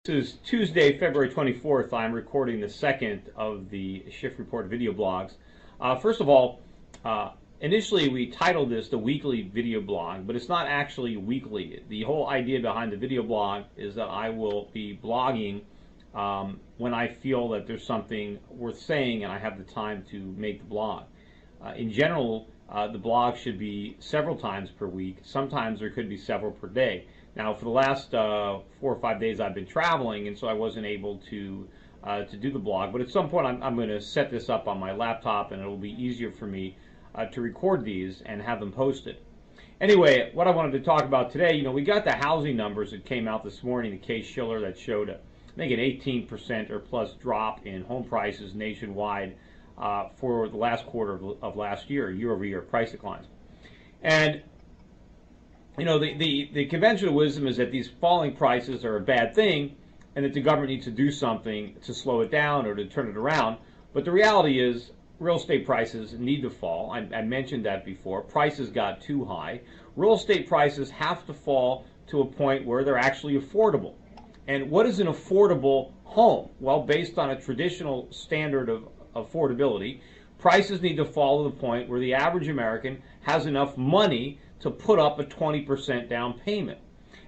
This is Tuesday, February 24th. I'm recording the second of the Schiff Report video blogs. First of all, initially we titled this the weekly video blog, but it's not actually weekly. The whole idea behind the video blog is that I will be blogging when I feel that there's something worth saying and I have the time to make the blog. In general, the blog should be several times per week. Sometimes there could be several per day. Now, for the last 4 or 5 days, I've been traveling, and so I wasn't able to do the blog. But at some point, I'm going to set this up on my laptop, and it will be easier for me to record these and have them posted. Anyway, what I wanted to talk about today, we got the housing numbers that came out this morning, the Case-Shiller, that showed, I think, an 18% or plus drop in home prices nationwide for the last quarter of last year, year-over-year price declines. And the conventional wisdom is that these falling prices are a bad thing and that the government needs to do something to slow it down or to turn it around. But the reality is real estate prices need to fall. I mentioned that before. Prices got too high. Real estate prices have to fall to a point where they're actually affordable. And what is an affordable home? Well, based on a traditional standard of affordability, prices need to fall to the point where the average American has enough money to put up a 20% down payment,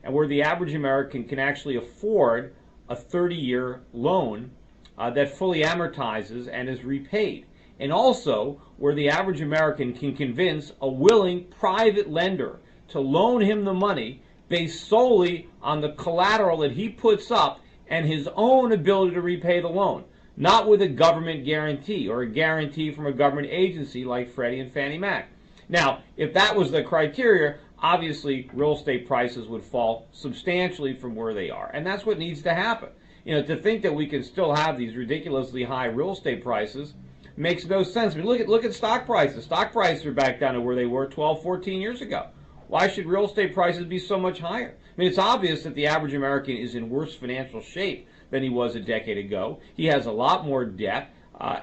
and where the average American can actually afford a 30-year loan that fully amortizes and is repaid, and also where the average American can convince a willing private lender to loan him the money based solely on the collateral that he puts up and his own ability to repay the loan, not with a government guarantee or a guarantee from a government agency like Freddie and Fannie Mac. Now, if that was the criteria, obviously real estate prices would fall substantially from where they are. And that's what needs to happen. To think that we can still have these ridiculously high real estate prices makes no sense. I mean, look at stock prices. Stock prices are back down to where they were 12, 14 years ago. Why should real estate prices be so much higher? I mean, it's obvious that the average American is in worse financial shape than he was a decade ago. He has a lot more debt.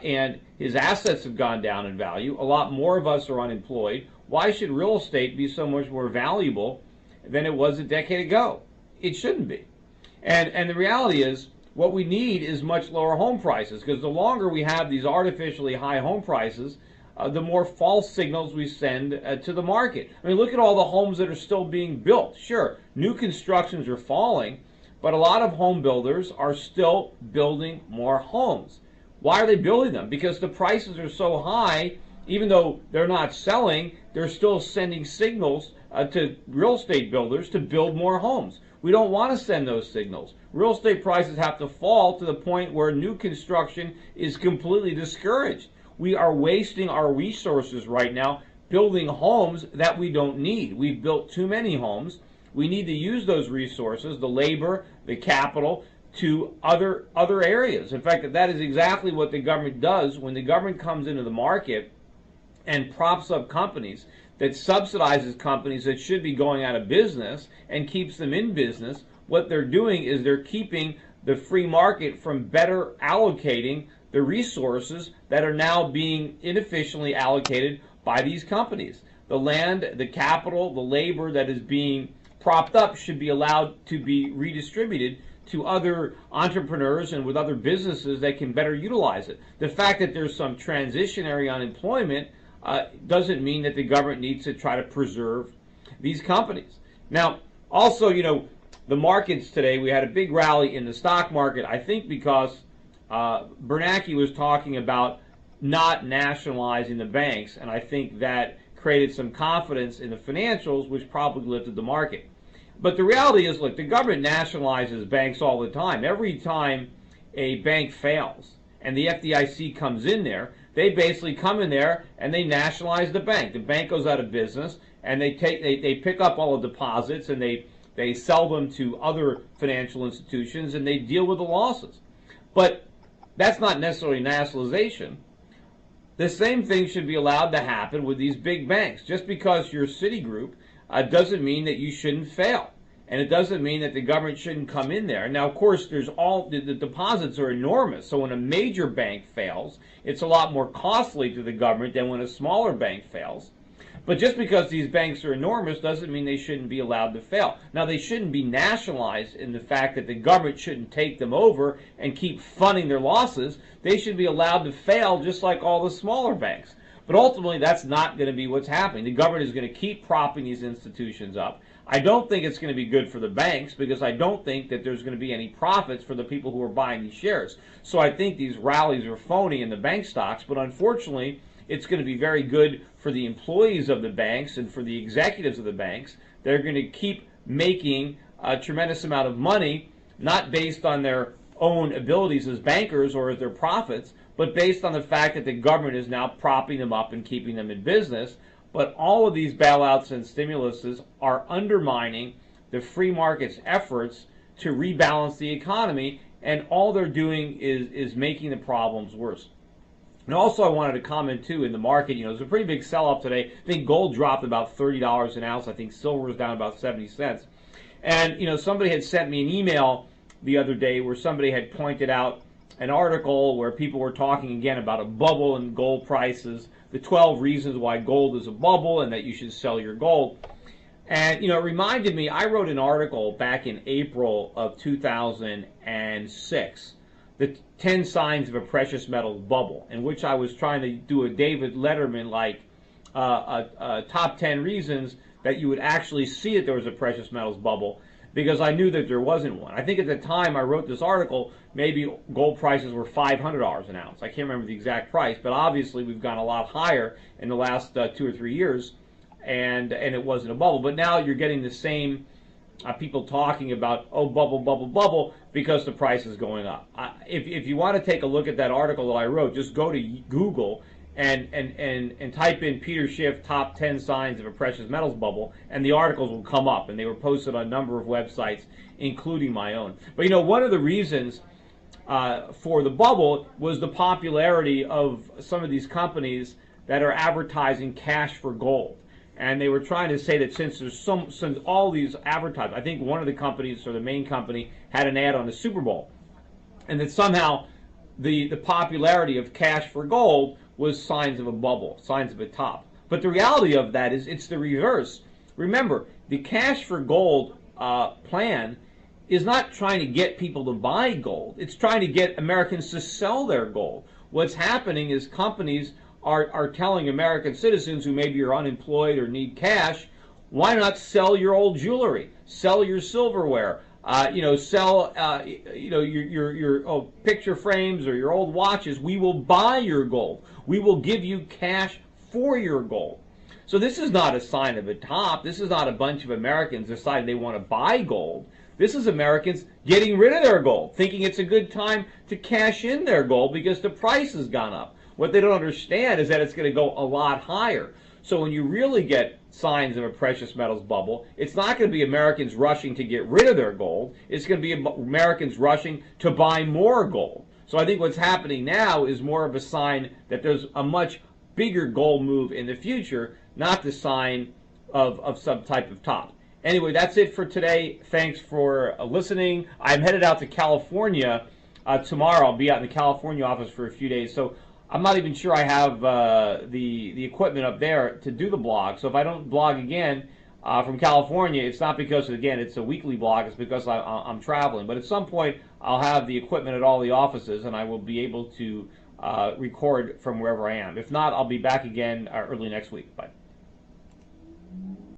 And his assets have gone down in value. A lot more of us are unemployed. Why should real estate be so much more valuable than it was a decade ago? It shouldn't be. And the reality is, what we need is much lower home prices, because the longer we have these artificially high home prices, the more false signals we send to the market. I mean, look at all the homes that are still being built. Sure, new constructions are falling, but a lot of home builders are still building more homes. Why are they building them? Because the prices are so high, even though they're not selling, they're still sending signals to real estate builders to build more homes. We don't want to send those signals. Real estate prices have to fall to the point where new construction is completely discouraged. We are wasting our resources right now building homes that we don't need. We've built too many homes. We need to use those resources, the labor, the capital, to other areas. In fact, that is exactly what the government does when the government comes into the market and props up companies, that subsidizes companies that should be going out of business and keeps them in business. What they're doing is they're keeping the free market from better allocating the resources that are now being inefficiently allocated by these companies. The land, the capital, the labor that is being propped up should be allowed to be redistributed to other entrepreneurs and with other businesses that can better utilize it. The fact that there's some transitionary unemployment doesn't mean that the government needs to try to preserve these companies. Now, also, the markets today, we had a big rally in the stock market, I think because Bernanke was talking about not nationalizing the banks, and I think that created some confidence in the financials, which probably lifted the market. But the reality is, look, the government nationalizes banks all the time. Every time a bank fails and the FDIC comes in there, they basically come in there and they nationalize the bank. The bank goes out of business, and they pick up all the deposits and they sell them to other financial institutions, and they deal with the losses. But that's not necessarily nationalization. The same thing should be allowed to happen with these big banks. Just because you're Citigroup doesn't mean that you shouldn't fail. And it doesn't mean that the government shouldn't come in there. Now, of course, the deposits are enormous. So when a major bank fails, it's a lot more costly to the government than when a smaller bank fails. But just because these banks are enormous doesn't mean they shouldn't be allowed to fail. Now, they shouldn't be nationalized in the fact that the government shouldn't take them over and keep funding their losses. They should be allowed to fail just like all the smaller banks. But ultimately, that's not going to be what's happening. The government is going to keep propping these institutions up. I don't think it's going to be good for the banks because I don't think that there's going to be any profits for the people who are buying these shares. So I think these rallies are phony in the bank stocks, but unfortunately, it's going to be very good for the employees of the banks and for the executives of the banks. They're going to keep making a tremendous amount of money, not based on their own abilities as bankers or as their profits, but based on the fact that the government is now propping them up and keeping them in business. But all of these bailouts and stimuluses are undermining the free market's efforts to rebalance the economy, and all they're doing is making the problems worse. And also, I wanted to comment too in the market. There's a pretty big sell-off today. I think gold dropped about $30 an ounce. I think silver was down about 70 cents. And somebody had sent me an email the other day where somebody had pointed out an article where people were talking again about a bubble in gold prices, the 12 reasons why gold is a bubble and that you should sell your gold. And, it reminded me, I wrote an article back in April of 2006, the 10 signs of a precious metals bubble, in which I was trying to do a David Letterman-like top 10 reasons that you would actually see that there was a precious metals bubble, because I knew that there wasn't one. I think at the time I wrote this article, maybe gold prices were $500 an ounce. I can't remember the exact price, but obviously we've gone a lot higher in the last 2 or 3 years, and it wasn't a bubble. But now you're getting the same people talking about, oh, bubble, bubble, bubble, because the price is going up. If you want to take a look at that article that I wrote, just go to Google and type in Peter Schiff top 10 signs of a precious metals bubble, and the articles will come up, and they were posted on a number of websites, including my own. But one of the reasons for the bubble was the popularity of some of these companies that are advertising cash for gold. And they were trying to say that since all these advertisements, I think one of the companies, or the main company, had an ad on the Super Bowl, and that somehow the popularity of cash for gold was signs of a bubble, signs of a top. But the reality of that is it's the reverse. Remember, the cash for gold plan is not trying to get people to buy gold. It's trying to get Americans to sell their gold. What's happening is companies are telling American citizens who maybe are unemployed or need cash, why not sell your old jewelry, sell your silverware, sell your picture frames or your old watches. We will buy your gold. We will give you cash for your gold. So this is not a sign of a top. This is not a bunch of Americans deciding they want to buy gold. This is Americans getting rid of their gold, thinking it's a good time to cash in their gold because the price has gone up. What they don't understand is that it's going to go a lot higher. So when you really get signs of a precious metals bubble, it's not going to be Americans rushing to get rid of their gold. It's going to be Americans rushing to buy more gold. So I think what's happening now is more of a sign that there's a much bigger gold move in the future, not the sign of some type of top. Anyway, that's it for today. Thanks for listening. I'm headed out to California tomorrow. I'll be out in the California office for a few days. So I'm not even sure I have the equipment up there to do the blog. So if I don't blog again from California, it's not because, again, it's a weekly blog. It's because I'm traveling. But at some point, I'll have the equipment at all the offices, and I will be able to record from wherever I am. If not, I'll be back again early next week. Bye.